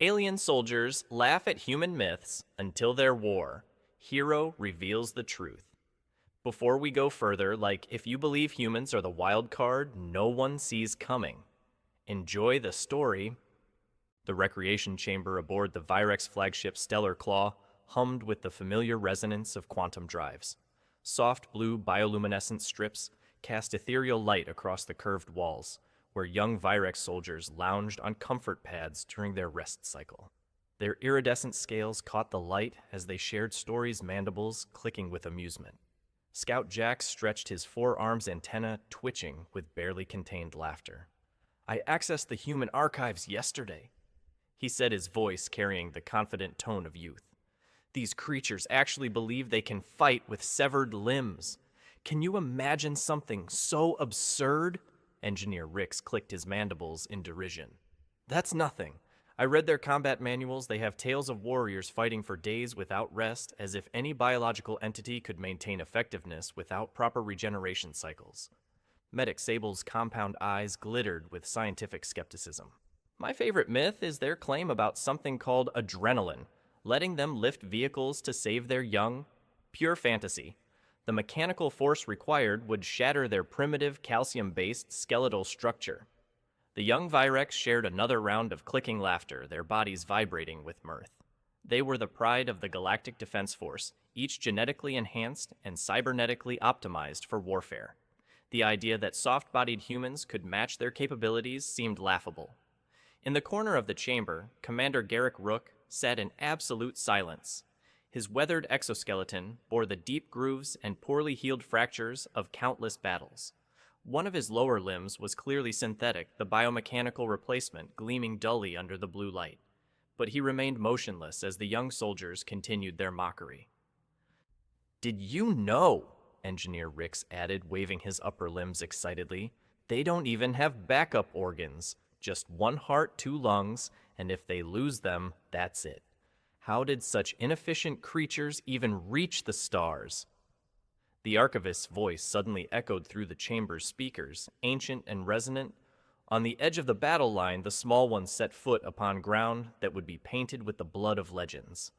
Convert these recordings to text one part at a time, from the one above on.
Alien soldiers laugh at human myths until their war. Hero reveals the truth. Before we go further, if you believe humans are the wild card no one sees coming, enjoy the story. The recreation chamber aboard the Virex flagship Stellar Claw hummed with the familiar resonance of quantum drives. Soft blue bioluminescent strips cast ethereal light across the curved walls, where young Virex soldiers lounged on comfort pads during their rest cycle. Their iridescent scales caught the light as they shared stories, mandibles clicking with amusement. Scout Jack stretched his forearms antenna, twitching with barely contained laughter. "I accessed the human archives yesterday," he said, his voice carrying the confident tone of youth. "These creatures actually believe they can fight with severed limbs. Can you imagine something so absurd?" Engineer Rix clicked his mandibles in derision. "That's nothing. I read their combat manuals. They have tales of warriors fighting for days without rest, as if any biological entity could maintain effectiveness without proper regeneration cycles." Medic Sable's compound eyes glittered with scientific skepticism. "My favorite myth is their claim about something called adrenaline, letting them lift vehicles to save their young. Pure fantasy. The mechanical force required would shatter their primitive calcium-based skeletal structure." The young Virex shared another round of clicking laughter, their bodies vibrating with mirth. They were the pride of the Galactic Defense Force, each genetically enhanced and cybernetically optimized for warfare. The idea that soft-bodied humans could match their capabilities seemed laughable. In the corner of the chamber, Commander Garrick Rook sat in absolute silence. His weathered exoskeleton bore the deep grooves and poorly healed fractures of countless battles. One of his lower limbs was clearly synthetic, the biomechanical replacement gleaming dully under the blue light. But he remained motionless as the young soldiers continued their mockery. "Did you know?" Engineer Rix added, waving his upper limbs excitedly. "They don't even have backup organs. Just one heart, two lungs, and if they lose them, that's it. How did such inefficient creatures even reach the stars?" The archivist's voice suddenly echoed through the chamber's speakers, ancient and resonant. "On the edge of the battle line, the small ones set foot upon ground that would be painted with the blood of legends."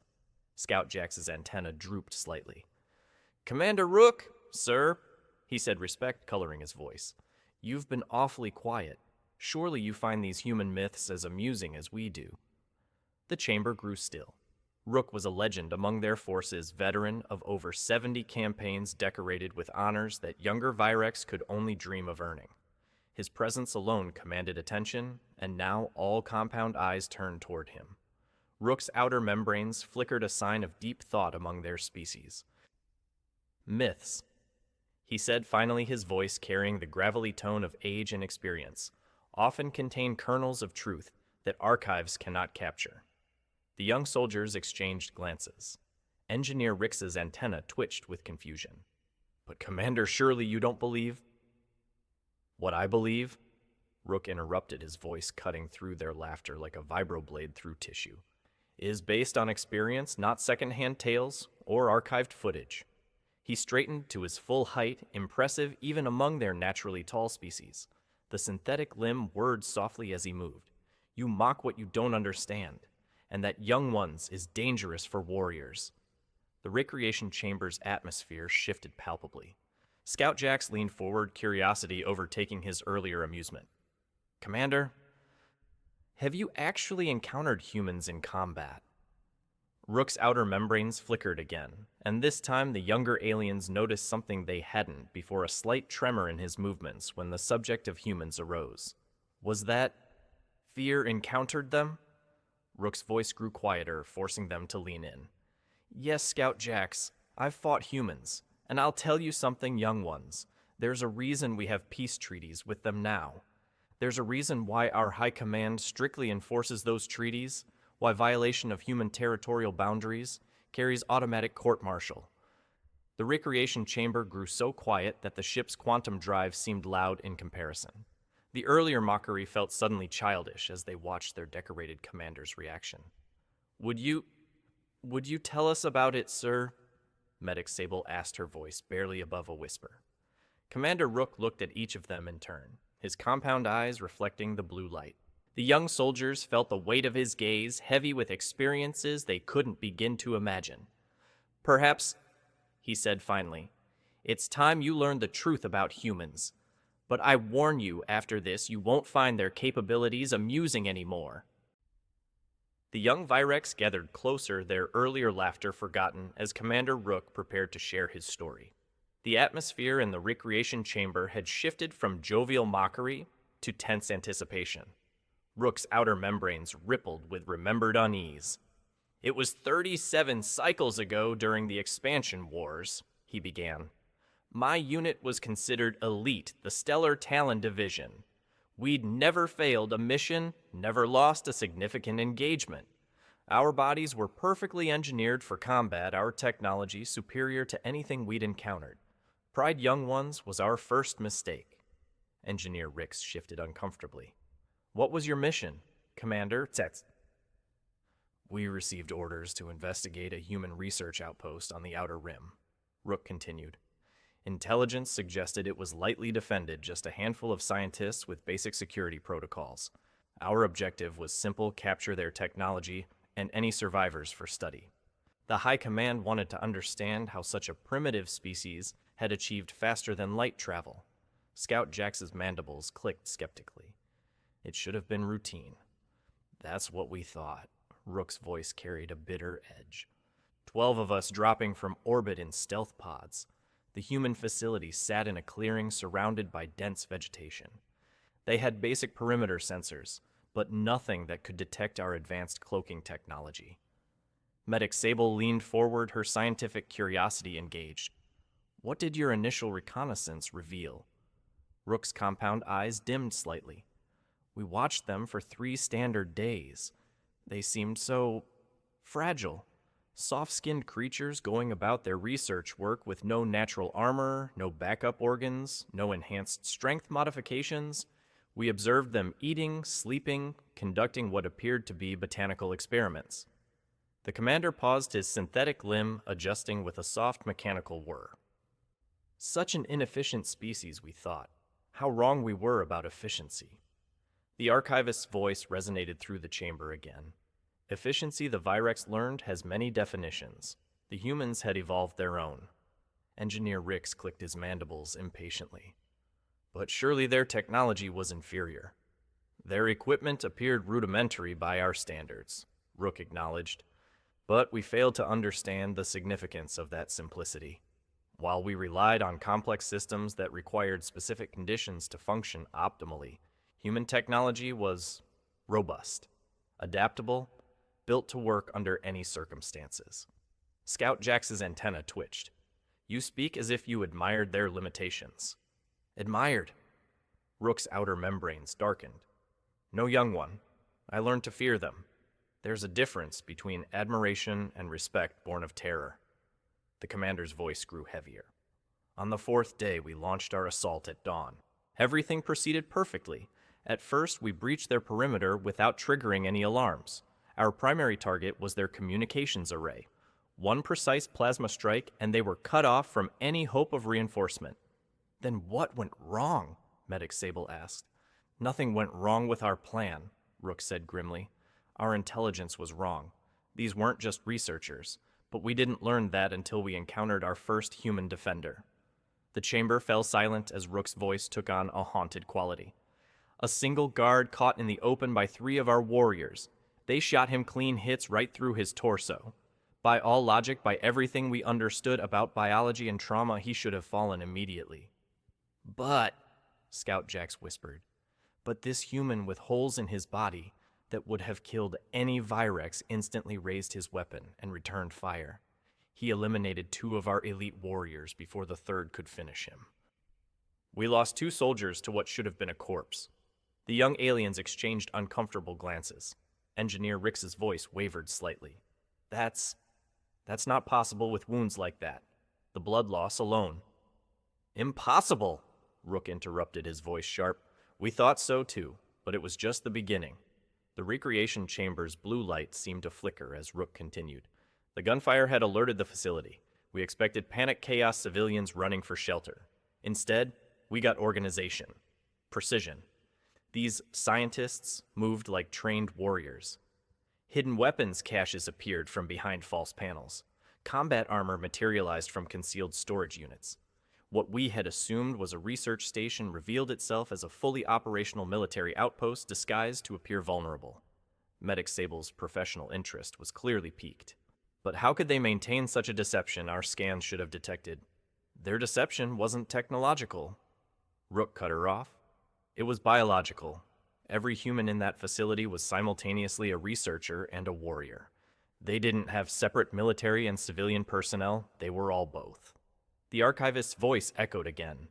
Scout Jax's antenna drooped slightly. "Commander Rook, sir," he said, respect coloring his voice. "You've been awfully quiet. Surely you find these human myths as amusing as we do." The chamber grew still. Rook was a legend among their forces, veteran of over 70 campaigns decorated with honors that younger Virex could only dream of earning. His presence alone commanded attention, and now all compound eyes turned toward him. Rook's outer membranes flickered a sign of deep thought among their species. "Myths," he said, finally, his voice carrying the gravelly tone of age and experience, "often contain kernels of truth that archives cannot capture." The young soldiers exchanged glances. Engineer Rix's antenna twitched with confusion. "But Commander, surely you don't believe—" "What I believe?" Rook interrupted, his voice cutting through their laughter like a vibroblade through tissue. "Is based on experience, not secondhand tales or archived footage." He straightened to his full height, impressive even among their naturally tall species. The synthetic limb whirred softly as he moved. "You mock what you don't understand, and that young ones is dangerous for warriors." The recreation chamber's atmosphere shifted palpably. Scout Jax leaned forward, curiosity overtaking his earlier amusement. "Commander, have you actually encountered humans in combat?" Rook's outer membranes flickered again, and this time the younger aliens noticed something they hadn't before, a slight tremor in his movements when the subject of humans arose. "Was that fear encountered them?" Rook's voice grew quieter, forcing them to lean in. "Yes, Scout Jax, I've fought humans, and I'll tell you something, young ones. There's a reason we have peace treaties with them now. There's a reason why our high command strictly enforces those treaties, why violation of human territorial boundaries carries automatic court-martial." The recreation chamber grew so quiet that the ship's quantum drive seemed loud in comparison. The earlier mockery felt suddenly childish as they watched their decorated commander's reaction. Would you tell us about it, sir?" Medic Sable asked, her voice barely above a whisper. Commander Rook looked at each of them in turn, his compound eyes reflecting the blue light. The young soldiers felt the weight of his gaze, heavy with experiences they couldn't begin to imagine. "Perhaps," he said finally, "it's time you learned the truth about humans. But I warn you, after this, you won't find their capabilities amusing anymore." The young Virex gathered closer, their earlier laughter forgotten, as Commander Rook prepared to share his story. The atmosphere in the recreation chamber had shifted from jovial mockery to tense anticipation. Rook's outer membranes rippled with remembered unease. "It was 37 cycles ago during the expansion wars," he began. "My unit was considered elite, the Stellar Talon Division. We'd never failed a mission, never lost a significant engagement. Our bodies were perfectly engineered for combat, our technology superior to anything we'd encountered. Pride Young Ones was our first mistake." Engineer Rix shifted uncomfortably. "What was your mission, Commander Tets?" "We received orders to investigate a human research outpost on the Outer Rim," Rook continued. "Intelligence suggested it was lightly defended, just a handful of scientists with basic security protocols. Our objective was simple: capture their technology and any survivors for study. The High Command wanted to understand how such a primitive species had achieved faster-than-light travel." Scout Jax's mandibles clicked skeptically. "It should have been routine." "That's what we thought." Rook's voice carried a bitter edge. 12 of us dropping from orbit in stealth pods. The human facility sat in a clearing surrounded by dense vegetation. They had basic perimeter sensors, but nothing that could detect our advanced cloaking technology. Medic Sable leaned forward, her scientific curiosity engaged. "What did your initial reconnaissance reveal?" Rook's compound eyes dimmed slightly. "We watched them for 3 standard days. They seemed so fragile. Soft-skinned creatures going about their research work with no natural armor, no backup organs, no enhanced strength modifications. We observed them eating, sleeping, conducting what appeared to be botanical experiments." The commander paused, his synthetic limb adjusting with a soft mechanical whir. "Such an inefficient species, we thought. How wrong we were about efficiency." The archivist's voice resonated through the chamber again. "Efficiency, the Virex learned, has many definitions. The humans had evolved their own." Engineer Rix clicked his mandibles impatiently. "But surely their technology was inferior." "Their equipment appeared rudimentary by our standards," Rook acknowledged. "But we failed to understand the significance of that simplicity. While we relied on complex systems that required specific conditions to function optimally, human technology was robust, adaptable, built to work under any circumstances." Scout Jax's antenna twitched. "You speak as if you admired their limitations." "Admired?" Rook's outer membranes darkened. "No, young one. I learned to fear them. There's a difference between admiration and respect born of terror." The commander's voice grew heavier. "On the 4th day, we launched our assault at dawn. Everything proceeded perfectly. At first, we breached their perimeter without triggering any alarms. Our primary target was their communications array. One precise plasma strike, and they were cut off from any hope of reinforcement." "Then what went wrong?" Medic Sable asked. "Nothing went wrong with our plan," Rook said grimly. "Our intelligence was wrong. These weren't just researchers, but we didn't learn that until we encountered our first human defender." The chamber fell silent as Rook's voice took on a haunted quality. "A single guard caught in the open by 3 of our warriors. They shot him clean hits right through his torso. By all logic, by everything we understood about biology and trauma, he should have fallen immediately." "But," Scout Jax whispered, "but this human with holes in his body that would have killed any Virex instantly raised his weapon and returned fire. He eliminated 2 of our elite warriors before the 3rd could finish him." "We lost 2 soldiers to what should have been a corpse." The young aliens exchanged uncomfortable glances. Engineer Rix's voice wavered slightly. That's not possible with wounds like that. The blood loss alone." "Impossible!" Rook interrupted, his voice sharp. "We thought so too, but it was just the beginning." The recreation chamber's blue light seemed to flicker as Rook continued. "The gunfire had alerted the facility. We expected panic chaos civilians running for shelter. Instead, we got organization. Precision. These scientists moved like trained warriors. Hidden weapons caches appeared from behind false panels. Combat armor materialized from concealed storage units. What we had assumed was a research station revealed itself as a fully operational military outpost disguised to appear vulnerable. Medic Sable's professional interest was clearly piqued. But how could they maintain such a deception our scans should have detected? Their deception wasn't technological. Rook cut her off. It was biological. Every human in that facility was simultaneously a researcher and a warrior. They didn't have separate military and civilian personnel, they were all both. The archivist's voice echoed again.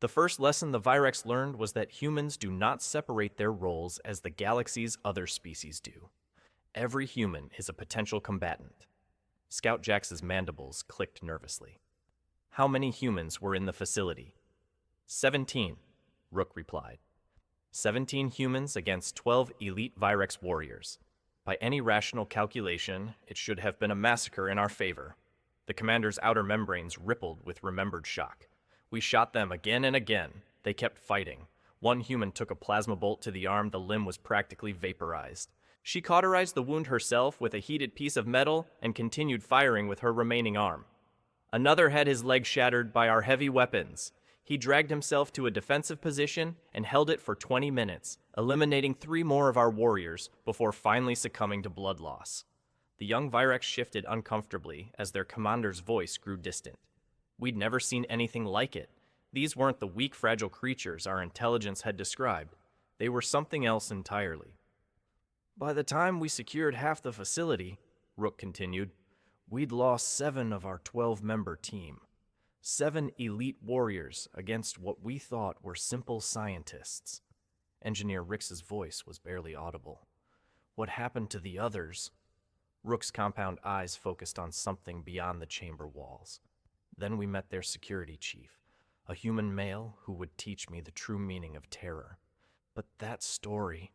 The first lesson the Virex learned was that humans do not separate their roles as the galaxy's other species do. Every human is a potential combatant. Scout Jax's mandibles clicked nervously. How many humans were in the facility? 17, Rook replied. 17 humans against 12 elite Virex warriors. By any rational calculation, it should have been a massacre in our favor. The commander's outer membranes rippled with remembered shock. We shot them again and again. They kept fighting. One human took a plasma bolt to the arm. The limb was practically vaporized. She cauterized the wound herself with a heated piece of metal and continued firing with her remaining arm. Another had his leg shattered by our heavy weapons. He dragged himself to a defensive position and held it for 20 minutes, eliminating 3 more of our warriors before finally succumbing to blood loss. The young Virex shifted uncomfortably as their commander's voice grew distant. We'd never seen anything like it. These weren't the weak, fragile creatures our intelligence had described. They were something else entirely. By the time we secured half the facility, Rook continued, we'd lost 7 of our 12-member team. 7 elite warriors against what we thought were simple scientists. Engineer Rix's voice was barely audible. What happened to the others? Rook's compound eyes focused on something beyond the chamber walls. Then we met their security chief, a human male who would teach me the true meaning of terror. But that story,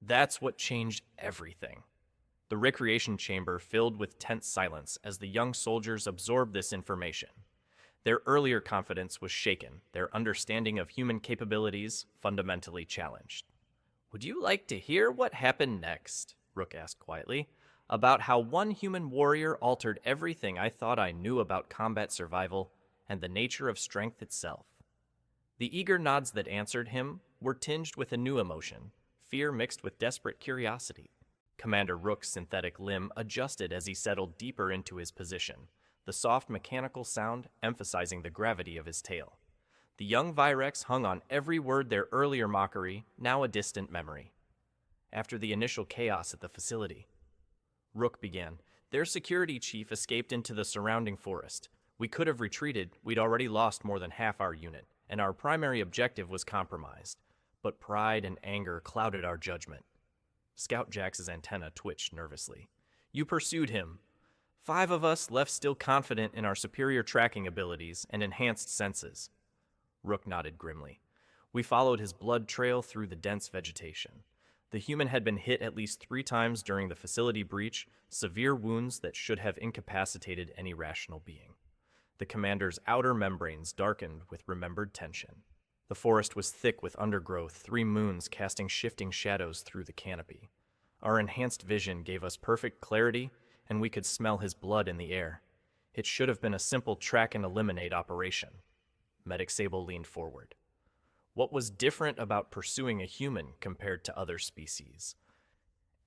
that's what changed everything. The recreation chamber filled with tense silence as the young soldiers absorbed this information. Their earlier confidence was shaken, their understanding of human capabilities fundamentally challenged. Would you like to hear what happened next? Rook asked quietly. About how one human warrior altered everything I thought I knew about combat survival and the nature of strength itself. The eager nods that answered him were tinged with a new emotion, fear mixed with desperate curiosity. Commander Rook's synthetic limb adjusted as he settled deeper into his position, the soft mechanical sound emphasizing the gravity of his tail. The young Virex hung on every word their earlier mockery, now a distant memory. After the initial chaos at the facility, Rook began. Their security chief escaped into the surrounding forest. We could have retreated, we'd already lost more than half our unit, and our primary objective was compromised. But pride and anger clouded our judgment. Scout Jax's antenna twitched nervously. You pursued him. 5 of us left still confident in our superior tracking abilities and enhanced senses. Rook nodded grimly. We followed his blood trail through the dense vegetation. The human had been hit at least 3 times during the facility breach, severe wounds that should have incapacitated any rational being. The commander's outer membranes darkened with remembered tension. The forest was thick with undergrowth, 3 moons casting shifting shadows through the canopy. Our enhanced vision gave us perfect clarity, and we could smell his blood in the air. It should have been a simple track and eliminate operation. Medic Sable leaned forward. What was different about pursuing a human compared to other species?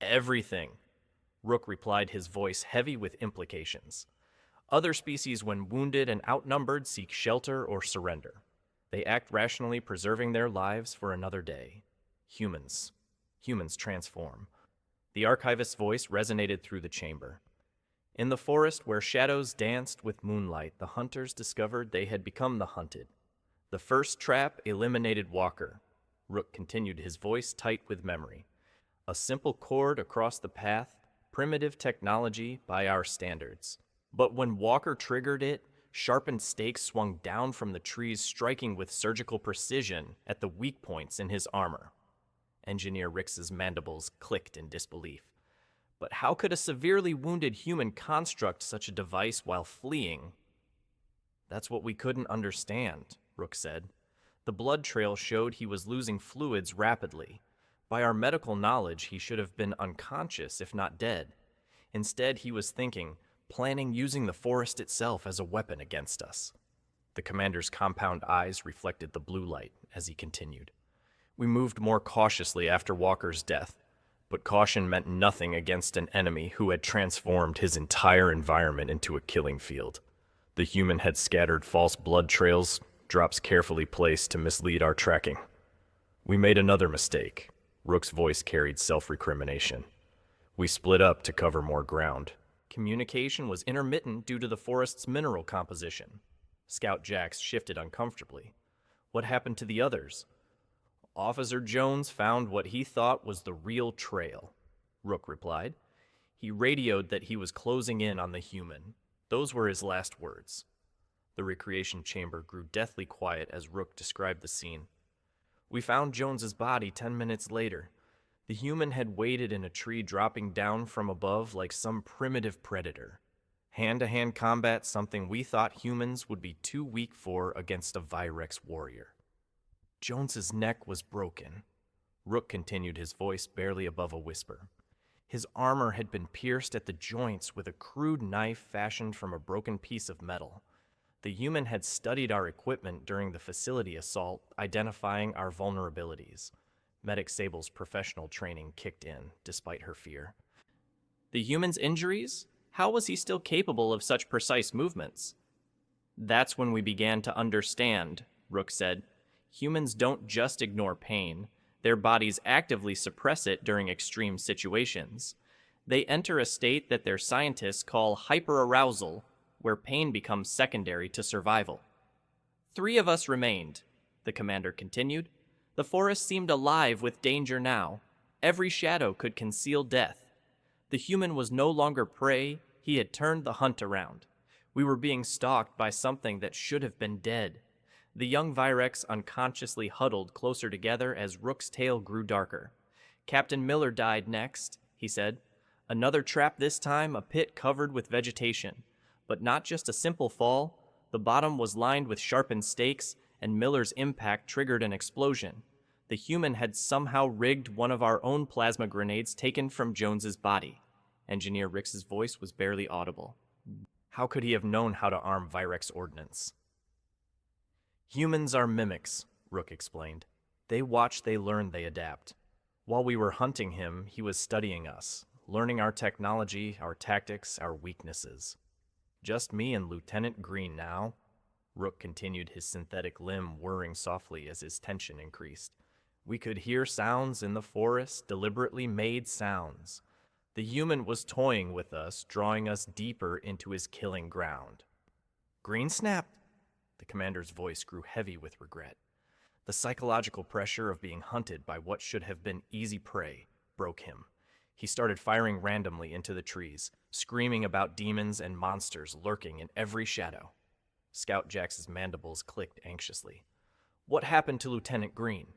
Everything, Rook replied, his voice heavy with implications. Other species, when wounded and outnumbered, seek shelter or surrender. They act rationally, preserving their lives for another day. Humans transform. The archivist's voice resonated through the chamber. In the forest where shadows danced with moonlight, the hunters discovered they had become the hunted. The first trap eliminated Walker. Rook continued, his voice tight with memory. A simple cord across the path, primitive technology by our standards. But when Walker triggered it, sharpened stakes swung down from the trees, striking with surgical precision at the weak points in his armor. Engineer Rix's mandibles clicked in disbelief. But how could a severely wounded human construct such a device while fleeing? That's what we couldn't understand, Rook said. The blood trail showed he was losing fluids rapidly. By our medical knowledge, he should have been unconscious, if not dead. Instead, he was thinking, planning using the forest itself as a weapon against us. The commander's compound eyes reflected the blue light as he continued. We moved more cautiously after Walker's death, but caution meant nothing against an enemy who had transformed his entire environment into a killing field. The human had scattered false blood trails, drops carefully placed to mislead our tracking. We made another mistake. Rook's voice carried self-recrimination. We split up to cover more ground. Communication was intermittent due to the forest's mineral composition. Scout Jax shifted uncomfortably. What happened to the others? Officer Jones found what he thought was the real trail, Rook replied. He radioed that he was closing in on the human. Those were his last words. The recreation chamber grew deathly quiet as Rook described the scene. We found Jones's body 10 minutes later. The human had waited in a tree, dropping down from above like some primitive predator. Hand-to-hand combat, something we thought humans would be too weak for against a Virex warrior. Jones's neck was broken. Rook continued, his voice barely above a whisper. His armor had been pierced at the joints with a crude knife fashioned from a broken piece of metal. The human had studied our equipment during the facility assault, identifying our vulnerabilities. Medic Sable's professional training kicked in, despite her fear. The human's injuries? How was he still capable of such precise movements? That's when we began to understand, Rook said. Humans don't just ignore pain. Their bodies actively suppress it during extreme situations. They enter a state that their scientists call hyperarousal, where pain becomes secondary to survival. 3 of us remained, the commander continued. The forest seemed alive with danger now. Every shadow could conceal death. The human was no longer prey, he had turned the hunt around. We were being stalked by something that should have been dead. The young Virex unconsciously huddled closer together as Rook's tail grew darker. Captain Miller died next, he said. Another trap this time, a pit covered with vegetation. But not just a simple fall. The bottom was lined with sharpened stakes, and Miller's impact triggered an explosion. The human had somehow rigged one of our own plasma grenades taken from Jones's body. Engineer Rix's voice was barely audible. How could he have known how to arm Virex ordnance? Humans are mimics, Rook explained. They watch, they learn, they adapt. While we were hunting him, he was studying us, learning our technology, our tactics, our weaknesses. Just me and Lieutenant Green now. Rook continued, his synthetic limb whirring softly as his tension increased. We could hear sounds in the forest, deliberately made sounds. The human was toying with us, drawing us deeper into his killing ground. Green snapped. The commander's voice grew heavy with regret. The psychological pressure of being hunted by what should have been easy prey broke him. He started firing randomly into the trees, screaming about demons and monsters lurking in every shadow. Scout Jax's mandibles clicked anxiously. What happened to Lieutenant Green?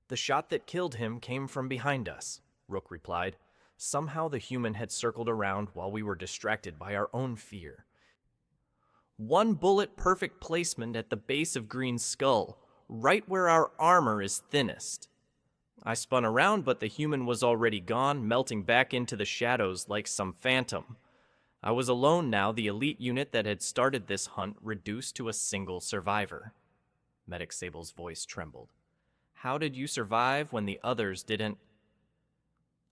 The shot that killed him came from behind us, Rook replied. Somehow the human had circled around while we were distracted by our own fear. 1 bullet perfect placement at the base of Green's skull, right where our armor is thinnest. I spun around, but the human was already gone, melting back into the shadows like some phantom. I was alone now, the elite unit that had started this hunt reduced to a single survivor. Medic Sable's voice trembled. How did you survive when the others didn't?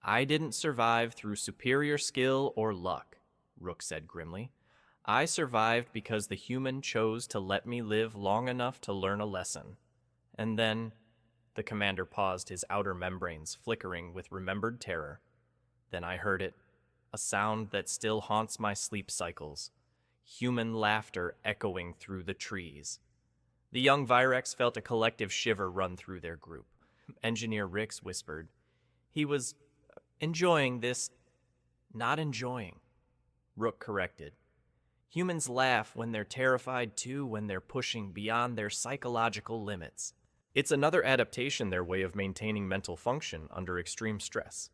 I didn't survive through superior skill or luck, Rook said grimly. I survived because the human chose to let me live long enough to learn a lesson. And then, the commander paused, his outer membranes flickering with remembered terror. Then I heard it, a sound that still haunts my sleep cycles. Human laughter echoing through the trees. The young Virex felt a collective shiver run through their group. Engineer Rix whispered. He was enjoying this. Not enjoying. Rook corrected. Humans laugh when they're terrified too, when they're pushing beyond their psychological limits. It's another adaptation, their way of maintaining mental function under extreme stress.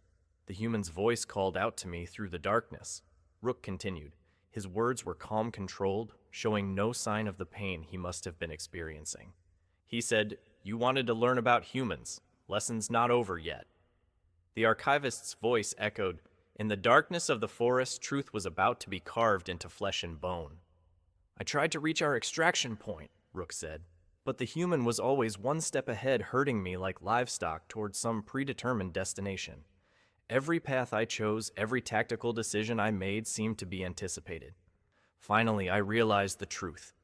The human's voice called out to me through the darkness. Rook continued. His words were calm, controlled, showing no sign of the pain he must have been experiencing. He said, "You wanted to learn about humans. Lesson's not over yet." The archivist's voice echoed, "In the darkness of the forest, truth was about to be carved into flesh and bone." "I tried to reach our extraction point," Rook said, "but the human was always one step ahead, herding me like livestock towards some predetermined destination. Every path I chose, every tactical decision I made seemed to be anticipated. Finally, I realized the truth."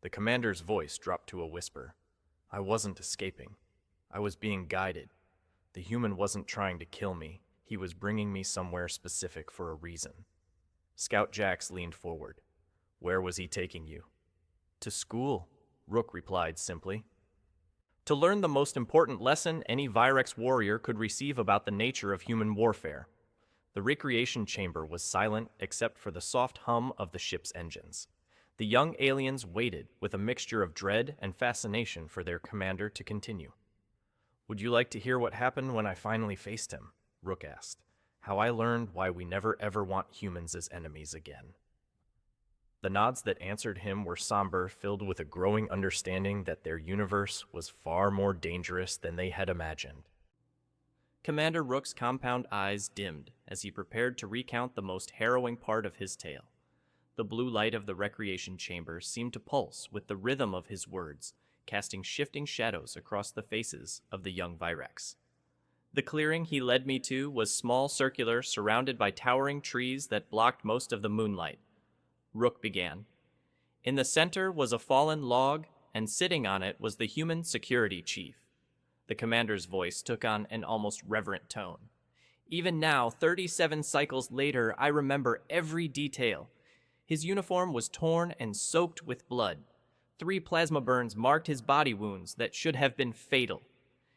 The commander's voice dropped to a whisper. "I wasn't escaping. I was being guided. The human wasn't trying to kill me. He was bringing me somewhere specific for a reason." Scout Jax leaned forward. "Where was he taking you?" "To school," Rook replied simply. "To learn the most important lesson any Virex warrior could receive about the nature of human warfare." The recreation chamber was silent except for the soft hum of the ship's engines. The young aliens waited with a mixture of dread and fascination for their commander to continue. "Would you like to hear what happened when I finally faced him?" Rook asked. "How I learned why we never ever want humans as enemies again." The nods that answered him were somber, filled with a growing understanding that their universe was far more dangerous than they had imagined. Commander Rook's compound eyes dimmed as he prepared to recount the most harrowing part of his tale. The blue light of the recreation chamber seemed to pulse with the rhythm of his words, casting shifting shadows across the faces of the young Virex. The clearing he led me to was small, circular, surrounded by towering trees that blocked most of the moonlight. Rook began. In the center was a fallen log, and sitting on it was the human security chief. The commander's voice took on an almost reverent tone. "Even now, 37 cycles later, I remember every detail. His uniform was torn and soaked with blood. 3 plasma burns marked his body wounds that should have been fatal.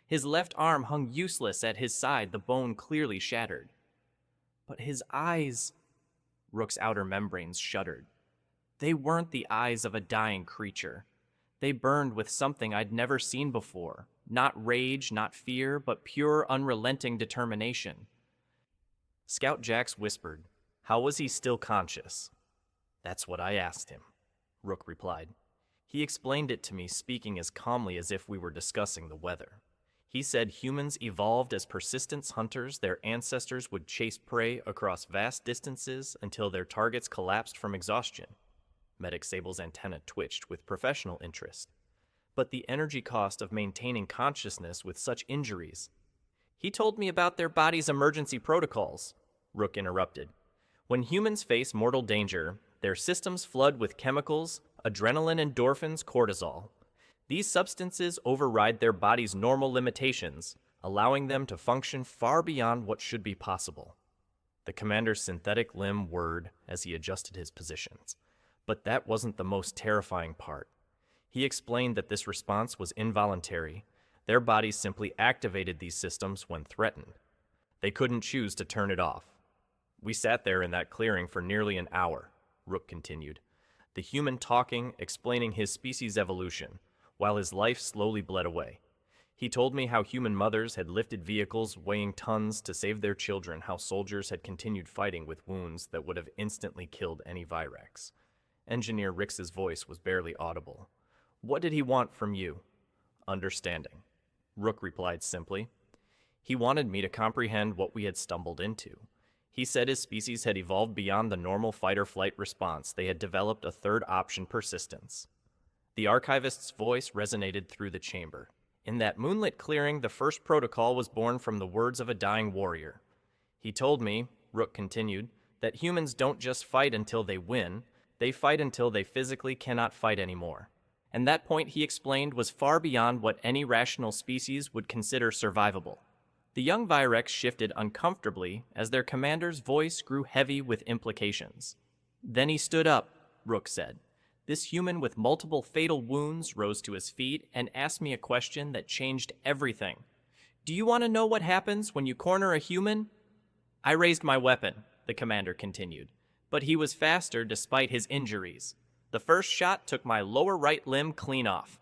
His left arm hung useless at his side, the bone clearly shattered. But his eyes..." Rook's outer membranes shuddered. "They weren't the eyes of a dying creature. They burned with something I'd never seen before. Not rage, not fear, but pure, unrelenting determination." Scout Jax whispered, "How was he still conscious?" "That's what I asked him," Rook replied. "He explained it to me, speaking as calmly as if we were discussing the weather. He said humans evolved as persistence hunters. Their ancestors would chase prey across vast distances until their targets collapsed from exhaustion." Medic Sable's antenna twitched with professional interest. "But the energy cost of maintaining consciousness with such injuries..." "He told me about their body's emergency protocols," Rook interrupted. "When humans face mortal danger, their systems flood with chemicals, adrenaline, endorphins, cortisol. These substances override their body's normal limitations, allowing them to function far beyond what should be possible." The commander's synthetic limb whirred as he adjusted his positions. But that wasn't the most terrifying part. He explained that this response was involuntary. Their bodies simply activated these systems when threatened. They couldn't choose to turn it off. "We sat there in that clearing for nearly an hour," Rook continued. "The human talking, explaining his species' evolution, while his life slowly bled away. He told me how human mothers had lifted vehicles weighing tons to save their children, how soldiers had continued fighting with wounds that would have instantly killed any Virex." Engineer Rix's voice was barely audible. "What did he want from you?" "Understanding," Rook replied simply. "He wanted me to comprehend what we had stumbled into. He said his species had evolved beyond the normal fight-or-flight response. They had developed a third option, persistence." The archivist's voice resonated through the chamber. "In that moonlit clearing, the first protocol was born from the words of a dying warrior. He told me," Rook continued, "that humans don't just fight until they win, they fight until they physically cannot fight anymore. And that point, he explained, was far beyond what any rational species would consider survivable." The young Virex shifted uncomfortably as their commander's voice grew heavy with implications. "Then he stood up," Rook said. "This human with multiple fatal wounds rose to his feet and asked me a question that changed everything. 'Do you want to know what happens when you corner a human?' I raised my weapon," the commander continued, "but he was faster despite his injuries. The first shot took my lower right limb clean off.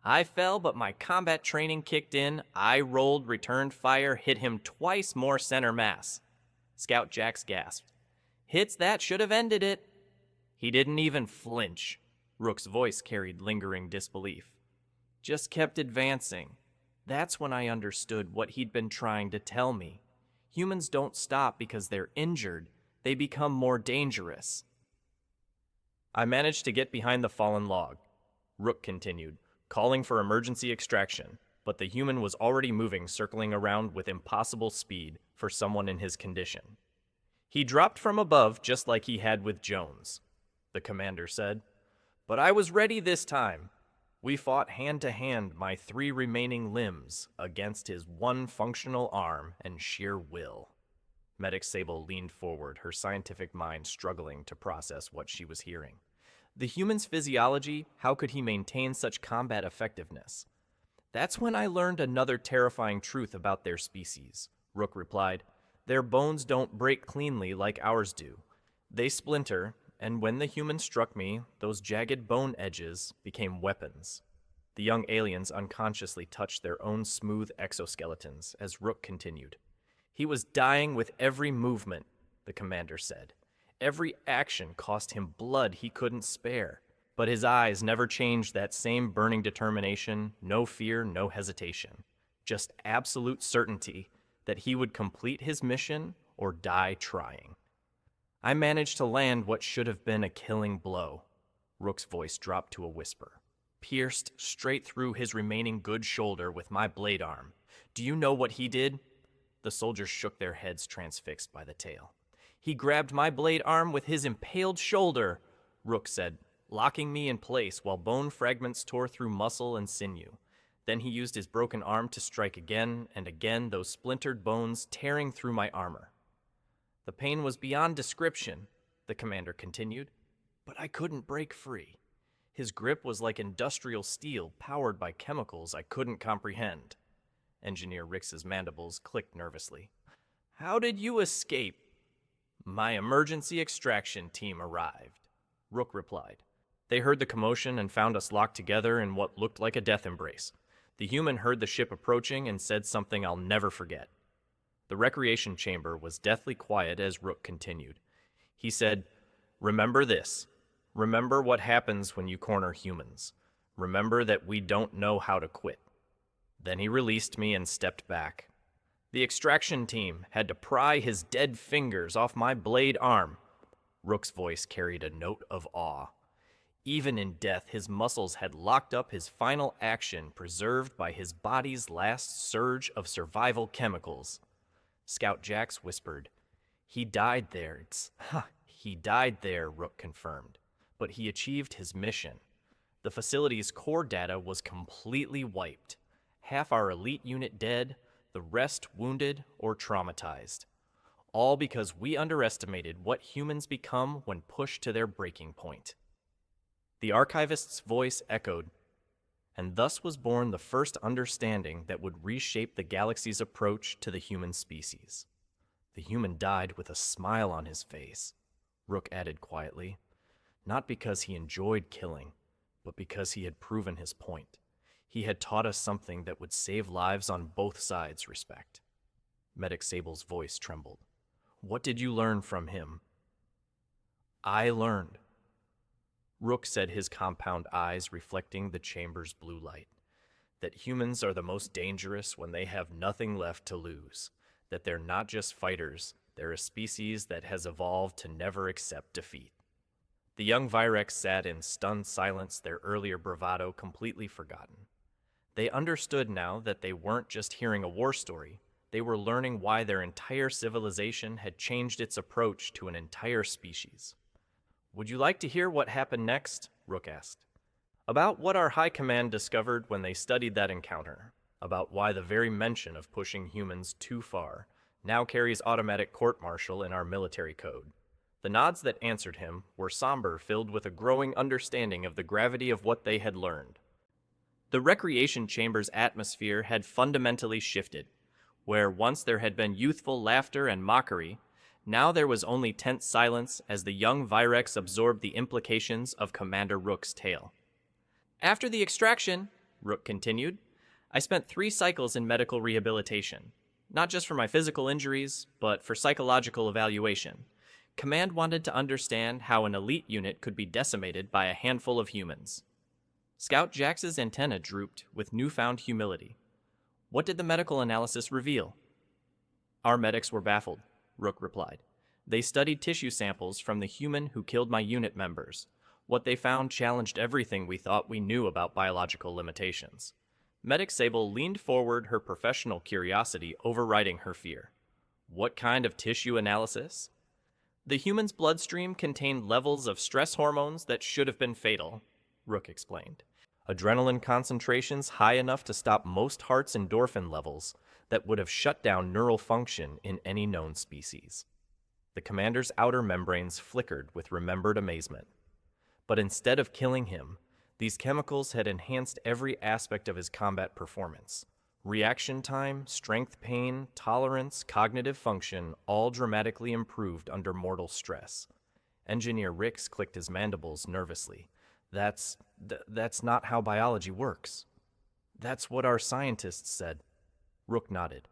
I fell, but my combat training kicked in. I rolled, returned fire, hit him twice more center mass." Scout Jax gasped. "Hits that should have ended it." "He didn't even flinch." Rook's voice carried lingering disbelief. just kept advancing. That's when I understood what he'd been trying to tell me. Humans don't stop because they're injured, they become more dangerous. I managed to get behind the fallen log, Rook continued, calling for emergency extraction, but the human was already moving, circling around with impossible speed for someone in his condition. He dropped from above just like he had with Jones, the commander said. But I was ready this time. We fought hand to hand, my 3 remaining limbs against his 1 functional arm and sheer will. Medic Sable leaned forward, her scientific mind struggling to process what she was hearing. The human's physiology, how could he maintain such combat effectiveness? That's when I learned another terrifying truth about their species, Rook replied. Their bones don't break cleanly like ours do. They splinter, and when the human struck me, those jagged bone edges became weapons. The young aliens unconsciously touched their own smooth exoskeletons as Rook continued. He was dying with every movement, the commander said. Every action cost him blood he couldn't spare, but his eyes never changed that same burning determination, no fear, no hesitation. Just absolute certainty that he would complete his mission or die trying. I managed to land what should have been a killing blow. Rook's voice dropped to a whisper. Pierced straight through his remaining good shoulder with my blade arm. Do you know what he did? The soldiers shook their heads, transfixed by the tale. He grabbed my blade arm with his impaled shoulder, Rook said, locking me in place while bone fragments tore through muscle and sinew. Then he used his broken arm to strike again and again, those splintered bones tearing through my armor. The pain was beyond description, the commander continued, but I couldn't break free. His grip was like industrial steel powered by chemicals I couldn't comprehend. Engineer Rix's mandibles clicked nervously. How did you escape? My emergency extraction team arrived, Rook replied. They heard the commotion and found us locked together in what looked like a death embrace. The human heard the ship approaching and said something I'll never forget. The recreation chamber was deathly quiet as Rook continued. He said, Remember this. Remember what happens when you corner humans. Remember that we don't know how to quit. Then he released me and stepped back. The extraction team had to pry his dead fingers off my blade arm. Rook's voice carried a note of awe. Even in death, his muscles had locked up his final action, preserved by his body's last surge of survival chemicals. Scout Jax whispered. He died there. He died there, Rook confirmed. But he achieved his mission. The facility's core data was completely wiped. Half our elite unit dead, the rest wounded or traumatized. All because we underestimated what humans become when pushed to their breaking point. The archivist's voice echoed, and thus was born the first understanding that would reshape the galaxy's approach to the human species. The human died with a smile on his face, Rook added quietly, not because he enjoyed killing, but because he had proven his point. He had taught us something that would save lives on both sides, Respect. Medic Sable's voice trembled. What did you learn from him? I learned. Rook said, his compound eyes reflecting the chamber's blue light, that humans are the most dangerous when they have nothing left to lose, that they're not just fighters, they're a species that has evolved to never accept defeat. The young Virex sat in stunned silence, their earlier bravado completely forgotten. They understood now that they weren't just hearing a war story, they were learning why their entire civilization had changed its approach to an entire species. Would you like to hear what happened next? Rook asked. About what our high command discovered when they studied that encounter, about why the very mention of pushing humans too far now carries automatic court-martial in our military code. The nods that answered him were somber, filled with a growing understanding of the gravity of what they had learned. The recreation chamber's atmosphere had fundamentally shifted. Where once there had been youthful laughter and mockery, now there was only tense silence as the young Virex absorbed the implications of Commander Rook's tale. After the extraction, Rook continued, I spent 3 cycles in medical rehabilitation, not just for my physical injuries, but for psychological evaluation. Command wanted to understand how an elite unit could be decimated by a handful of humans. Scout Jax's antenna drooped with newfound humility. What did the medical analysis reveal? Our medics were baffled, Rook replied. They studied tissue samples from the human who killed my unit members. What they found challenged everything we thought we knew about biological limitations. Medic Sable leaned forward, her professional curiosity overriding her fear. What kind of tissue analysis? The human's bloodstream contained levels of stress hormones that should have been fatal, Rook explained. Adrenaline concentrations high enough to stop most heart's endorphin levels that would have shut down neural function in any known species. The commander's outer membranes flickered with remembered amazement. But instead of killing him, these chemicals had enhanced every aspect of his combat performance. Reaction time, strength pain, tolerance, cognitive function, all dramatically improved under mortal stress. Engineer Rix clicked his mandibles nervously. That's not how biology works. That's what our scientists said. Rook nodded.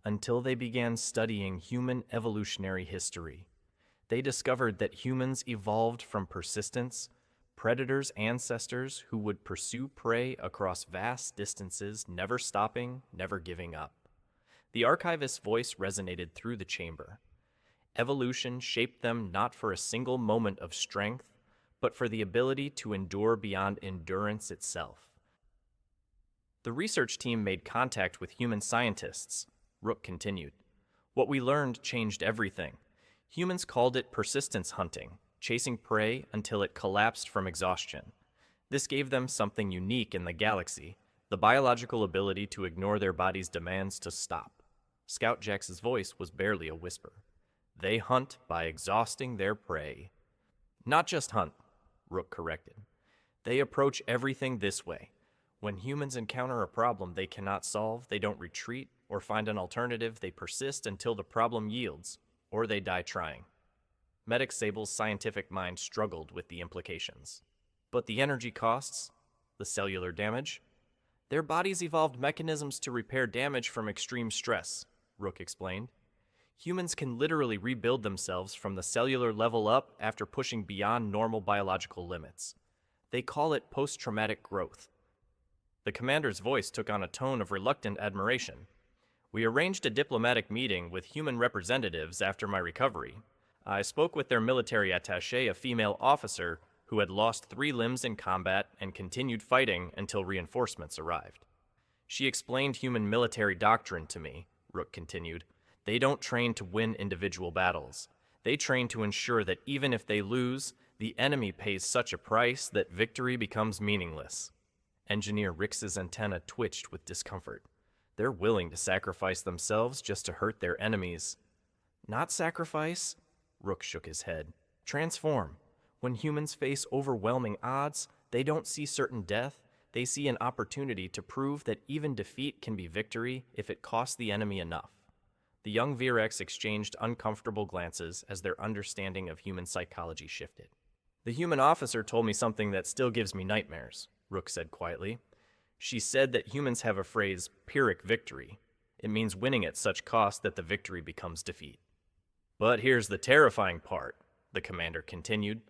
Until they began studying human evolutionary history. They discovered that humans evolved from persistence, predators' ancestors who would pursue prey across vast distances, never stopping, never giving up. The archivist's voice resonated through the chamber. Evolution shaped them not for a single moment of strength, but for the ability to endure beyond endurance itself. The research team made contact with human scientists, Rook continued. What we learned changed everything. Humans called it persistence hunting, chasing prey until it collapsed from exhaustion. This gave them something unique in the galaxy, the biological ability to ignore their body's demands to stop. Scout Jax's voice was barely a whisper. They hunt by exhausting their prey. Not just hunt, Rook corrected. They approach everything this way. When humans encounter a problem they cannot solve, they don't retreat or find an alternative, they persist until the problem yields, or they die trying. Medic Sable's scientific mind struggled with the implications. But the energy costs, the cellular damage, their bodies evolved mechanisms to repair damage from extreme stress, Rook explained. Humans can literally rebuild themselves from the cellular level up after pushing beyond normal biological limits. They call it post-traumatic growth. The commander's voice took on a tone of reluctant admiration. We arranged a diplomatic meeting with human representatives after my recovery. I spoke with their military attaché, a female officer who had lost 3 limbs in combat and continued fighting until reinforcements arrived. She explained human military doctrine to me, Rook continued. They don't train to win individual battles. They train to ensure that even if they lose, the enemy pays such a price that victory becomes meaningless. Engineer Rix's antenna twitched with discomfort. They're willing to sacrifice themselves just to hurt their enemies. Not sacrifice, Rook shook his head. Transform. When humans face overwhelming odds, they don't see certain death. They see an opportunity to prove that even defeat can be victory if it costs the enemy enough. The young Virex exchanged uncomfortable glances as their understanding of human psychology shifted. The human officer told me something that still gives me nightmares, Rook said quietly. She said that humans have a phrase, Pyrrhic victory. It means winning at such cost that the victory becomes defeat. But here's the terrifying part, the commander continued.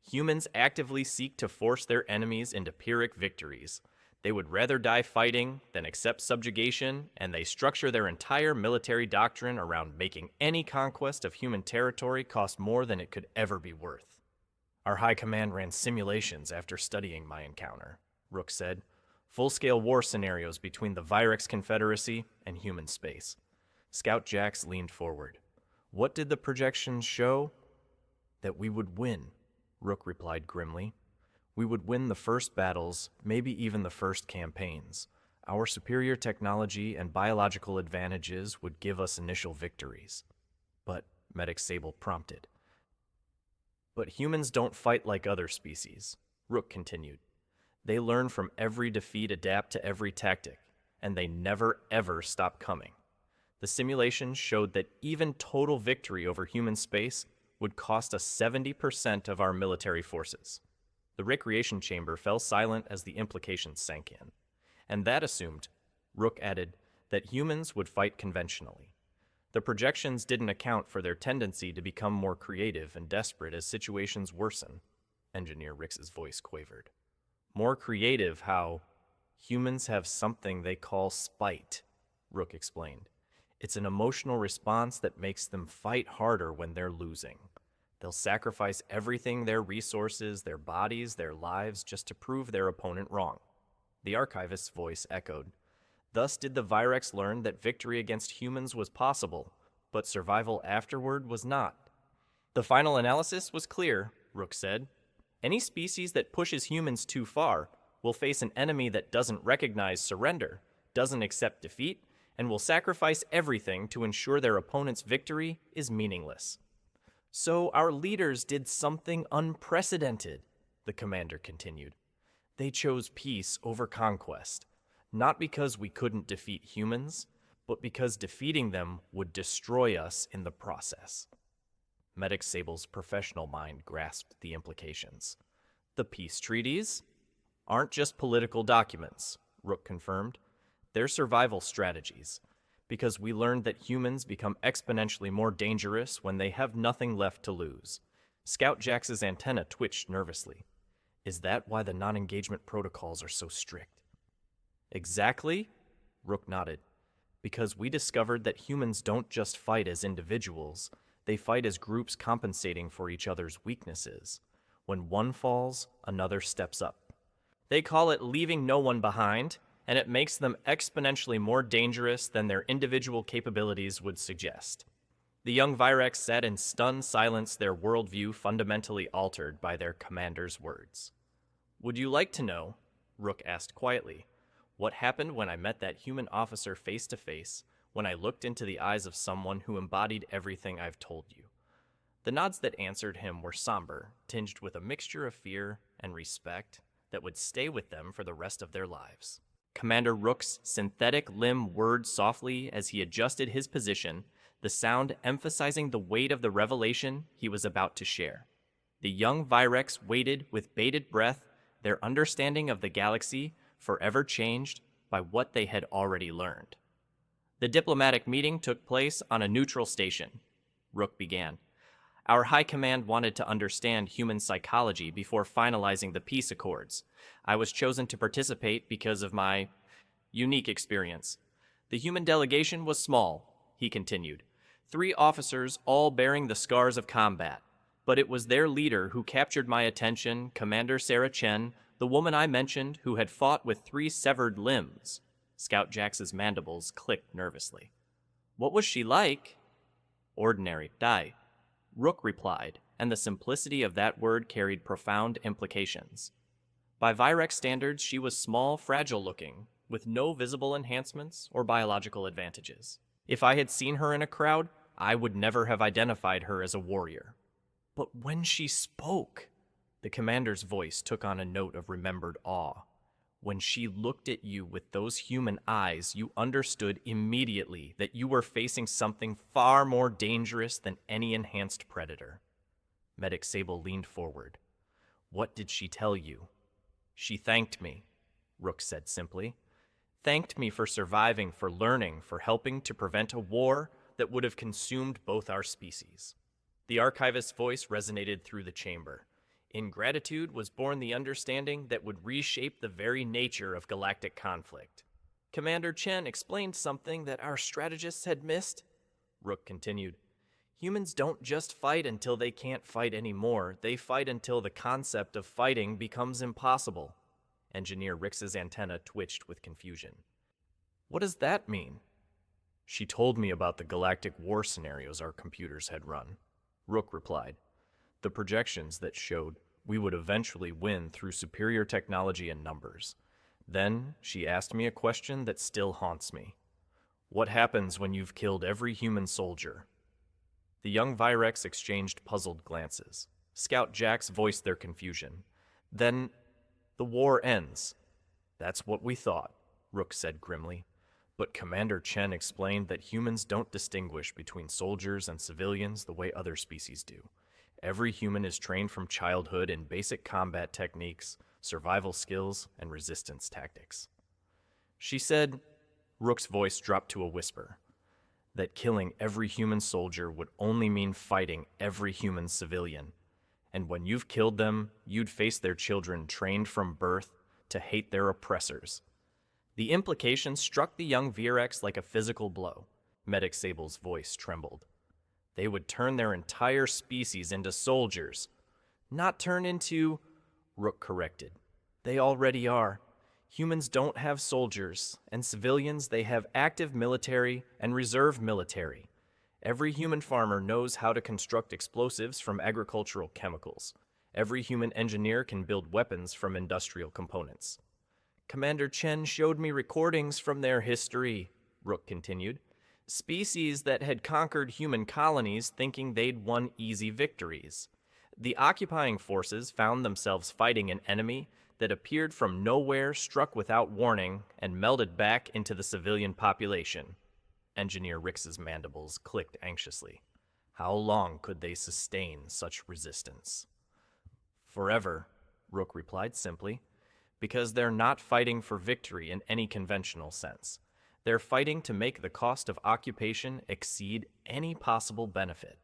Humans actively seek to force their enemies into Pyrrhic victories. They would rather die fighting than accept subjugation, and they structure their entire military doctrine around making any conquest of human territory cost more than it could ever be worth. Our high command ran simulations after studying my encounter, Rook said. Full-scale war scenarios between the Virex Confederacy and human space. Scout Jax leaned forward. What did the projections show? That we would win, Rook replied grimly. We would win the first battles, maybe even the first campaigns. Our superior technology and biological advantages would give us initial victories. But, Medic Sable prompted. But humans don't fight like other species, Rook continued. They learn from every defeat, adapt to every tactic, and they never ever stop coming. The simulations showed that even total victory over human space would cost us 70% of our military forces. The recreation chamber fell silent as the implications sank in. And that assumed, Rook added, that humans would fight conventionally. The projections didn't account for their tendency to become more creative and desperate as situations worsen. Engineer Rix's voice quavered. More creative how humans have something they call spite, Rook explained. It's an emotional response that makes them fight harder when they're losing. They'll sacrifice everything, their resources, their bodies, their lives, just to prove their opponent wrong. The archivist's voice echoed. Thus did the Virex learn that victory against humans was possible, but survival afterward was not. The final analysis was clear, Rook said. Any species that pushes humans too far will face an enemy that doesn't recognize surrender, doesn't accept defeat, and will sacrifice everything to ensure their opponent's victory is meaningless. So our leaders did something unprecedented, the commander continued. They chose peace over conquest, not because we couldn't defeat humans, but because defeating them would destroy us in the process. Medic Sable's professional mind grasped the implications. The peace treaties aren't just political documents, Rook confirmed. They're survival strategies, because we learned that humans become exponentially more dangerous when they have nothing left to lose. Scout Jax's antenna twitched nervously. Is that why the non-engagement protocols are so strict? Exactly, Rook nodded. Because we discovered that humans don't just fight as individuals, they fight as groups compensating for each other's weaknesses. When one falls, another steps up. They call it leaving no one behind, and it makes them exponentially more dangerous than their individual capabilities would suggest. The young Virex sat in stunned silence, their worldview fundamentally altered by their commander's words. Would you like to know, Rook asked quietly, what happened when I met that human officer face to face, when I looked into the eyes of someone who embodied everything I've told you? The nods that answered him were somber, tinged with a mixture of fear and respect that would stay with them for the rest of their lives. Commander Rook's synthetic limb whirred softly as he adjusted his position, the sound emphasizing the weight of the revelation he was about to share. The young Virex waited with bated breath, their understanding of the galaxy forever changed by what they had already learned. The diplomatic meeting took place on a neutral station. Rook began. Our high command wanted to understand human psychology before finalizing the peace accords. I was chosen to participate because of my unique experience. The human delegation was small, he continued. 3 officers, all bearing the scars of combat. But it was their leader who captured my attention, Commander Sarah Chen, the woman I mentioned who had fought with 3 severed limbs. Scout Jax's mandibles clicked nervously. What was she like? Ordinary, Dai. Rook replied, and the simplicity of that word carried profound implications. By Virex standards, she was small, fragile-looking, with no visible enhancements or biological advantages. If I had seen her in a crowd, I would never have identified her as a warrior. But when she spoke, the commander's voice took on a note of remembered awe. When she looked at you with those human eyes, you understood immediately that you were facing something far more dangerous than any enhanced predator. Medic Sable leaned forward. What did she tell you? She thanked me, Rook said simply. Thanked me for surviving, for learning, for helping to prevent a war that would have consumed both our species. The archivist's voice resonated through the chamber. In gratitude was born the understanding that would reshape the very nature of galactic conflict. Commander Chen explained something that our strategists had missed. Rook continued. Humans don't just fight until they can't fight anymore. They fight until the concept of fighting becomes impossible. Engineer Rix's antenna twitched with confusion. What does that mean? She told me about the galactic war scenarios our computers had run. Rook replied. The projections that showed we would eventually win through superior technology and numbers. Then she asked me a question that still haunts me. What happens when you've killed every human soldier? The young Virex exchanged puzzled glances. Scout Jax voiced their confusion. Then the war ends. That's what we thought, Rook said grimly. But Commander Chen explained that humans don't distinguish between soldiers and civilians the way other species do. Every human is trained from childhood in basic combat techniques, survival skills, and resistance tactics. She said, Rook's voice dropped to a whisper, that killing every human soldier would only mean fighting every human civilian. And when you've killed them, you'd face their children trained from birth, to hate their oppressors. The implication struck the young Virex like a physical blow. Medic Sable's voice trembled. They would turn their entire species into soldiers. Not turn into... Rook corrected. They already are. Humans don't have soldiers, and civilians, they have active military and reserve military. Every human farmer knows how to construct explosives from agricultural chemicals. Every human engineer can build weapons from industrial components. Commander Chen showed me recordings from their history, Rook continued. Species that had conquered human colonies thinking they'd won easy victories. The occupying forces found themselves fighting an enemy that appeared from nowhere, struck without warning, and melded back into the civilian population. Engineer Rix's mandibles clicked anxiously. How long could they sustain such resistance? Forever, Rook replied simply, because they're not fighting for victory in any conventional sense. They're fighting to make the cost of occupation exceed any possible benefit.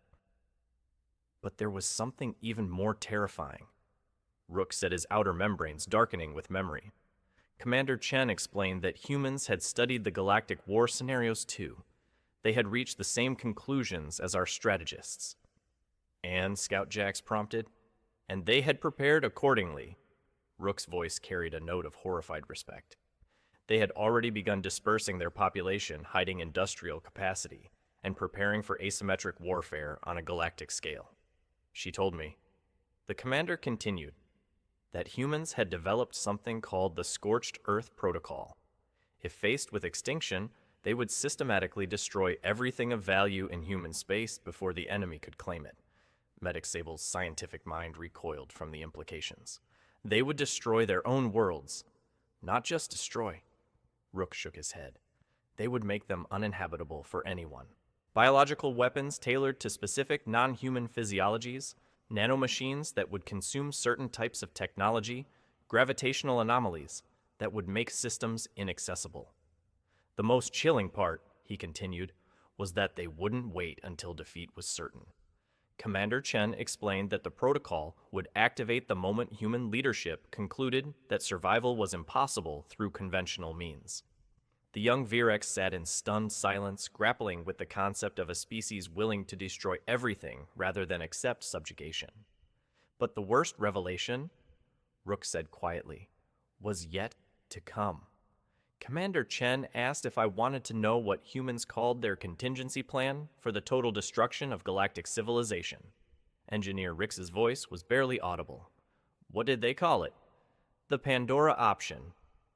But there was something even more terrifying. Rook said, his outer membranes darkening with memory. Commander Chen explained that humans had studied the Galactic War scenarios too. They had reached the same conclusions as our strategists. And, Scout Jax prompted, and they had prepared accordingly. Rook's voice carried a note of horrified respect. They had already begun dispersing their population, hiding industrial capacity, and preparing for asymmetric warfare on a galactic scale. She told me. The commander continued that humans had developed something called the Scorched Earth Protocol. If faced with extinction, they would systematically destroy everything of value in human space before the enemy could claim it. Medic Sable's scientific mind recoiled from the implications. They would destroy their own worlds. Not just destroy. Rook shook his head. They would make them uninhabitable for anyone. Biological weapons tailored to specific non-human physiologies, nanomachines that would consume certain types of technology, gravitational anomalies that would make systems inaccessible. The most chilling part, he continued, was that they wouldn't wait until defeat was certain. Commander Chen explained that the protocol would activate the moment human leadership concluded that survival was impossible through conventional means. The young Virex sat in stunned silence, grappling with the concept of a species willing to destroy everything rather than accept subjugation. But the worst revelation, Rook said quietly, was yet to come. Commander Chen asked if I wanted to know what humans called their contingency plan for the total destruction of galactic civilization. Engineer Rix's voice was barely audible. What did they call it? The Pandora Option,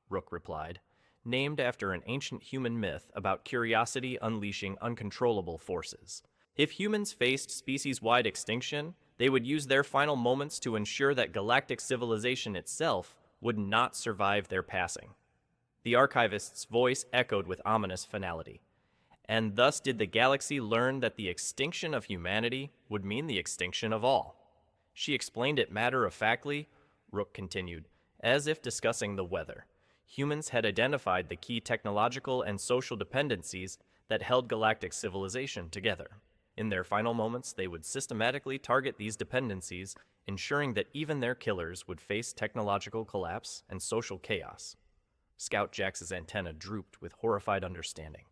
Rook replied, named after an ancient human myth about curiosity unleashing uncontrollable forces. If humans faced species-wide extinction, they would use their final moments to ensure that galactic civilization itself would not survive their passing. The archivist's voice echoed with ominous finality. And thus did the galaxy learn that the extinction of humanity would mean the extinction of all. She explained it matter-of-factly, Rook continued, as if discussing the weather. Humans had identified the key technological and social dependencies that held galactic civilization together. In their final moments, they would systematically target these dependencies, ensuring that even their killers would face technological collapse and social chaos. Scout Jax's antenna drooped with horrified understanding.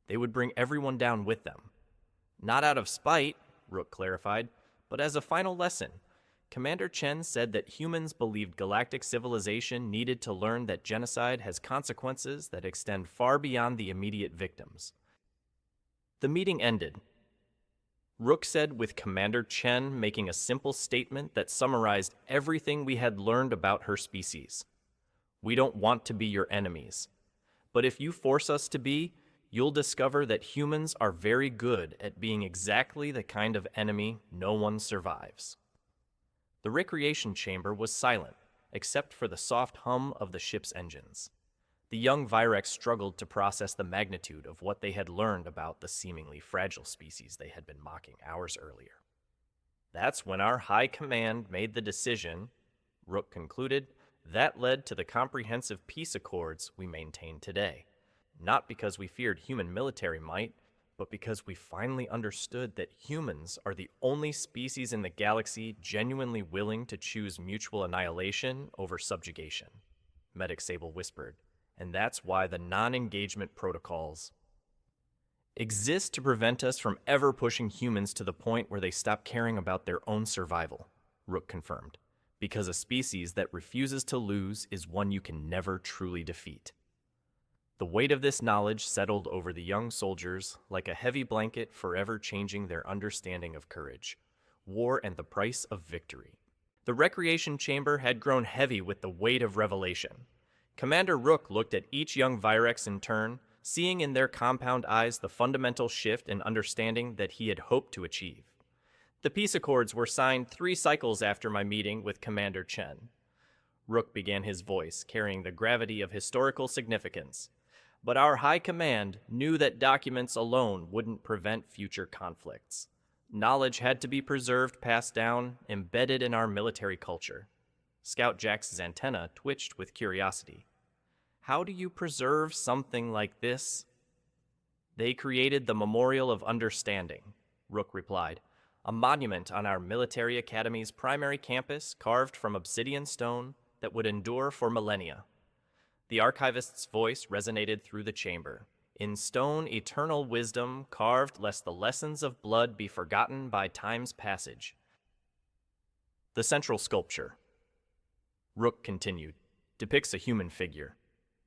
They would bring everyone down with them. Not out of spite, Rook clarified, but as a final lesson. Commander Chen said that humans believed galactic civilization needed to learn that genocide has consequences that extend far beyond the immediate victims. The meeting ended. Rook said with Commander Chen making a simple statement that summarized everything we had learned about her species. We don't want to be your enemies. But if you force us to be, you'll discover that humans are very good at being exactly the kind of enemy no one survives. The recreation chamber was silent, except for the soft hum of the ship's engines. The young Virex struggled to process the magnitude of what they had learned about the seemingly fragile species they had been mocking hours earlier. That's when our high command made the decision, Rook concluded, that led to the comprehensive peace accords we maintain today. Not because we feared human military might, but because we finally understood that humans are the only species in the galaxy genuinely willing to choose mutual annihilation over subjugation. Medic Sable whispered, and that's why the non-engagement protocols exist to prevent us from ever pushing humans to the point where they stop caring about their own survival, Rook confirmed, because a species that refuses to lose is one you can never truly defeat. The weight of this knowledge settled over the young soldiers like a heavy blanket, forever changing their understanding of courage, war, and the price of victory. The recreation chamber had grown heavy with the weight of revelation. Commander Rook looked at each young Virex in turn, seeing in their compound eyes the fundamental shift in understanding that he had hoped to achieve. The peace accords were signed 3 cycles after my meeting with Commander Chen. Rook began his voice, carrying the gravity of historical significance. But our high command knew that documents alone wouldn't prevent future conflicts. Knowledge had to be preserved, passed down, embedded in our military culture. Scout Jax's antenna twitched with curiosity. How do you preserve something like this? They created the Memorial of Understanding, Rook replied, a monument on our military academy's primary campus carved from obsidian stone that would endure for millennia. The archivist's voice resonated through the chamber. In stone, eternal wisdom carved lest the lessons of blood be forgotten by time's passage. The central sculpture, Rook continued, depicts a human figure.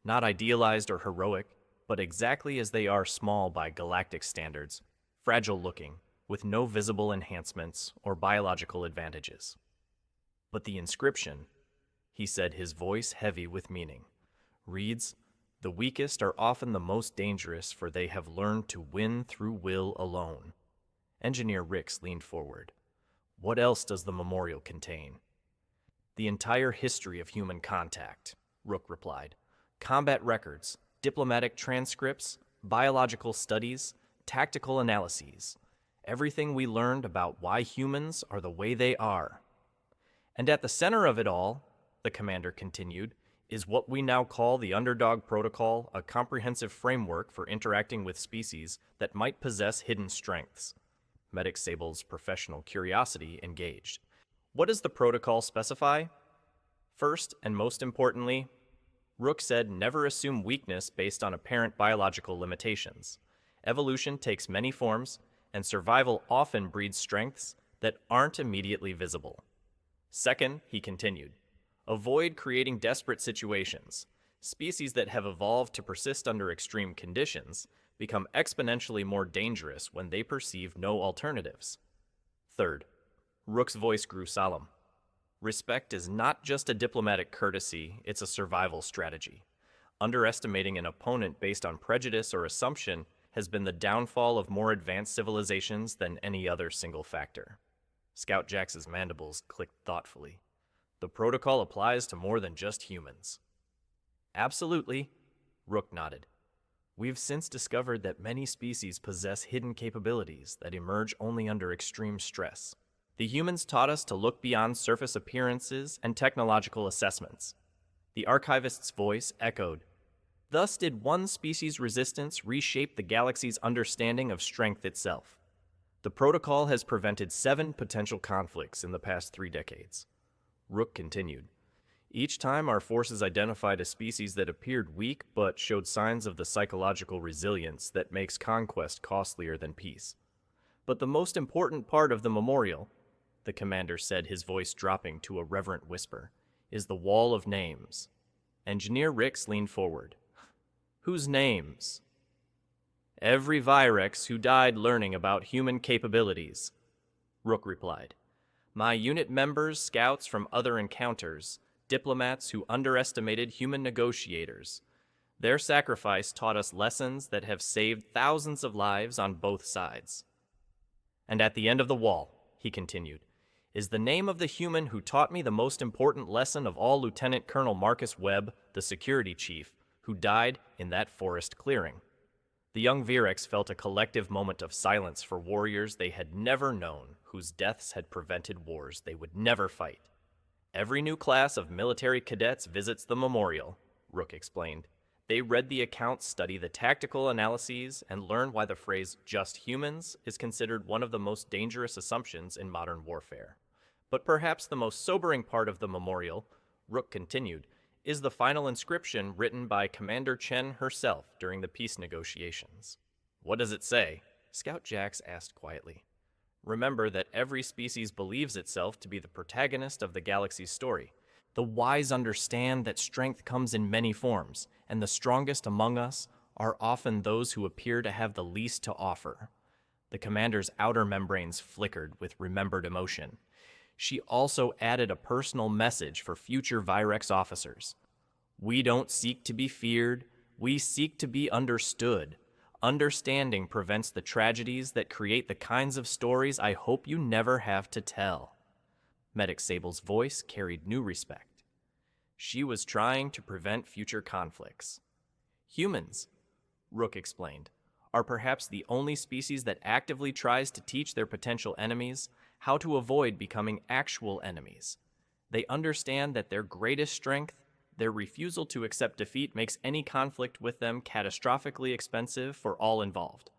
Not idealized or heroic, but exactly as they are small by galactic standards, fragile-looking, with no visible enhancements or biological advantages. But the inscription, he said, his voice heavy with meaning, reads, "The weakest are often the most dangerous, for they have learned to win through will alone." Engineer Rix leaned forward. What else does the memorial contain? The entire history of human contact, Rook replied. Combat records, diplomatic transcripts, biological studies, tactical analyses. Everything we learned about why humans are the way they are. And at the center of it all, the commander continued, is what we now call the Underdog Protocol, a comprehensive framework for interacting with species that might possess hidden strengths. Medic Sable's professional curiosity engaged. What does the protocol specify? First, and most importantly, Rook said never assume weakness based on apparent biological limitations. Evolution takes many forms, and survival often breeds strengths that aren't immediately visible. Second, he continued, avoid creating desperate situations. Species that have evolved to persist under extreme conditions become exponentially more dangerous when they perceive no alternatives. Third, Rook's voice grew solemn. Respect is not just a diplomatic courtesy, it's a survival strategy. Underestimating an opponent based on prejudice or assumption has been the downfall of more advanced civilizations than any other single factor. Scout Jax's mandibles clicked thoughtfully. The protocol applies to more than just humans. Absolutely, Rook nodded. We've since discovered that many species possess hidden capabilities that emerge only under extreme stress. The humans taught us to look beyond surface appearances and technological assessments. The archivist's voice echoed. Thus did one species' resistance reshape the galaxy's understanding of strength itself. The protocol has prevented 7 potential conflicts in the past 3 decades. Rook continued. Each time our forces identified a species that appeared weak but showed signs of the psychological resilience that makes conquest costlier than peace. But the most important part of the memorial, the commander said, his voice dropping to a reverent whisper, is the wall of names. Engineer Rix leaned forward. Whose names? Every Virex who died learning about human capabilities, Rook replied. My unit members, scouts from other encounters, diplomats who underestimated human negotiators. Their sacrifice taught us lessons that have saved thousands of lives on both sides. And at the end of the wall, he continued, is the name of the human who taught me the most important lesson of all, Lieutenant Colonel Marcus Webb, the security chief, who died in that forest clearing. The young Virex felt a collective moment of silence for warriors they had never known, whose deaths had prevented wars they would never fight. Every new class of military cadets visits the memorial, Rook explained. They read the accounts, study the tactical analyses, and learn why the phrase just humans is considered one of the most dangerous assumptions in modern warfare. But perhaps the most sobering part of the memorial, Rook continued, is the final inscription written by Commander Chen herself during the peace negotiations. What does it say? Scout Jax asked quietly. Remember that every species believes itself to be the protagonist of the galaxy's story. The wise understand that strength comes in many forms, and the strongest among us are often those who appear to have the least to offer. The commander's outer membranes flickered with remembered emotion. She also added a personal message for future Virex officers. We don't seek to be feared, we seek to be understood. Understanding prevents the tragedies that create the kinds of stories I hope you never have to tell. Medic Sable's voice carried new respect. She was trying to prevent future conflicts. Humans, Rook explained, are perhaps the only species that actively tries to teach their potential enemies how to avoid becoming actual enemies. They understand that their greatest strength, their refusal to accept defeat, makes any conflict with them catastrophically expensive for all involved.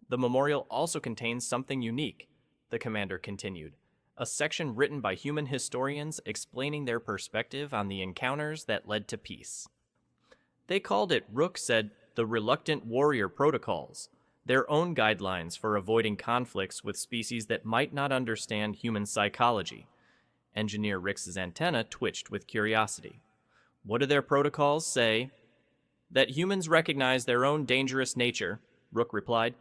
The memorial also contains something unique, the commander continued, a section written by human historians explaining their perspective on the encounters that led to peace. They called it, Rook said, the Reluctant Warrior Protocols, their own guidelines for avoiding conflicts with species that might not understand human psychology. Engineer Rix's antenna twitched with curiosity. What do their protocols say? That humans recognize their own dangerous nature, Rook replied.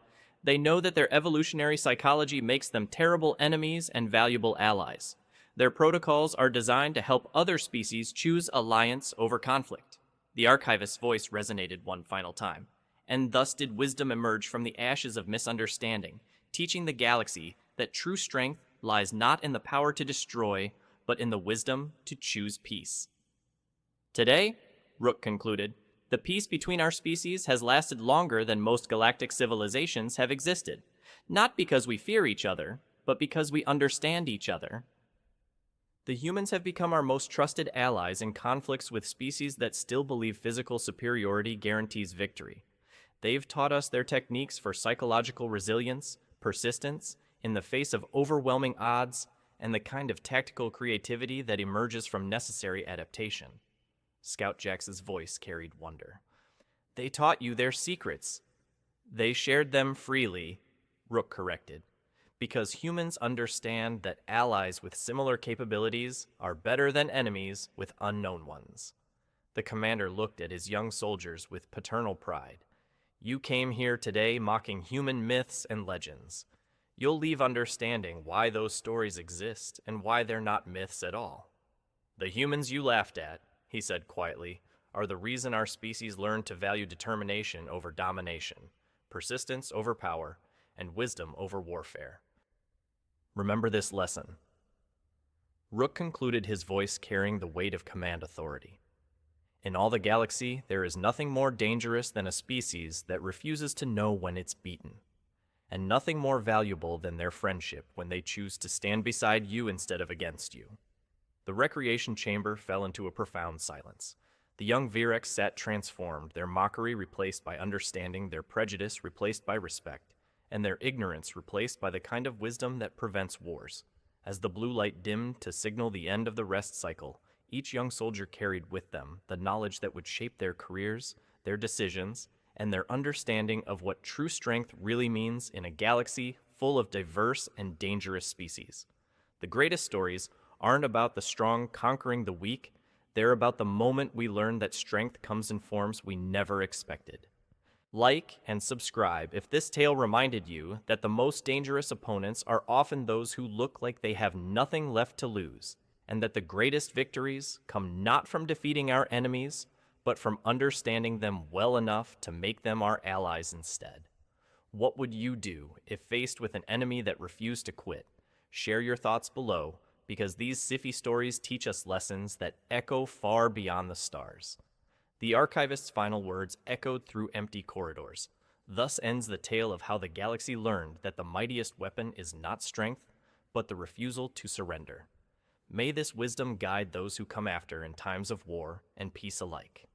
They know that their evolutionary psychology makes them terrible enemies and valuable allies. Their protocols are designed to help other species choose alliance over conflict. The archivist's voice resonated one final time. And thus did wisdom emerge from the ashes of misunderstanding, teaching the galaxy that true strength lies not in the power to destroy, but in the wisdom to choose peace. Today, Rook concluded, the peace between our species has lasted longer than most galactic civilizations have existed, not because we fear each other, but because we understand each other. The humans have become our most trusted allies in conflicts with species that still believe physical superiority guarantees victory. They've taught us their techniques for psychological resilience, persistence, in the face of overwhelming odds, and the kind of tactical creativity that emerges from necessary adaptation. Scout Jax's voice carried wonder. They taught you their secrets. They shared them freely, Rook corrected, because humans understand that allies with similar capabilities are better than enemies with unknown ones. The commander looked at his young soldiers with paternal pride. You came here today mocking human myths and legends. You'll leave understanding why those stories exist and why they're not myths at all. The humans you laughed at, he said quietly, are the reason our species learned to value determination over domination, persistence over power, and wisdom over warfare. Remember this lesson. Rook concluded, his voice carrying the weight of command authority. In all the galaxy, there is nothing more dangerous than a species that refuses to know when it's beaten, and nothing more valuable than their friendship when they choose to stand beside you instead of against you. The recreation chamber fell into a profound silence. The young Virex sat transformed, their mockery replaced by understanding, their prejudice replaced by respect, and their ignorance replaced by the kind of wisdom that prevents wars. As the blue light dimmed to signal the end of the rest cycle, each young soldier carried with them the knowledge that would shape their careers, their decisions, and their understanding of what true strength really means in a galaxy full of diverse and dangerous species. The greatest stories aren't about the strong conquering the weak, they're about the moment we learn that strength comes in forms we never expected. Like and subscribe if this tale reminded you that the most dangerous opponents are often those who look like they have nothing left to lose, and that the greatest victories come not from defeating our enemies, but from understanding them well enough to make them our allies instead. What would you do if faced with an enemy that refused to quit? Share your thoughts below, because these Scifi stories teach us lessons that echo far beyond the stars. The archivist's final words echoed through empty corridors. Thus ends the tale of how the galaxy learned that the mightiest weapon is not strength, but the refusal to surrender. May this wisdom guide those who come after in times of war and peace alike.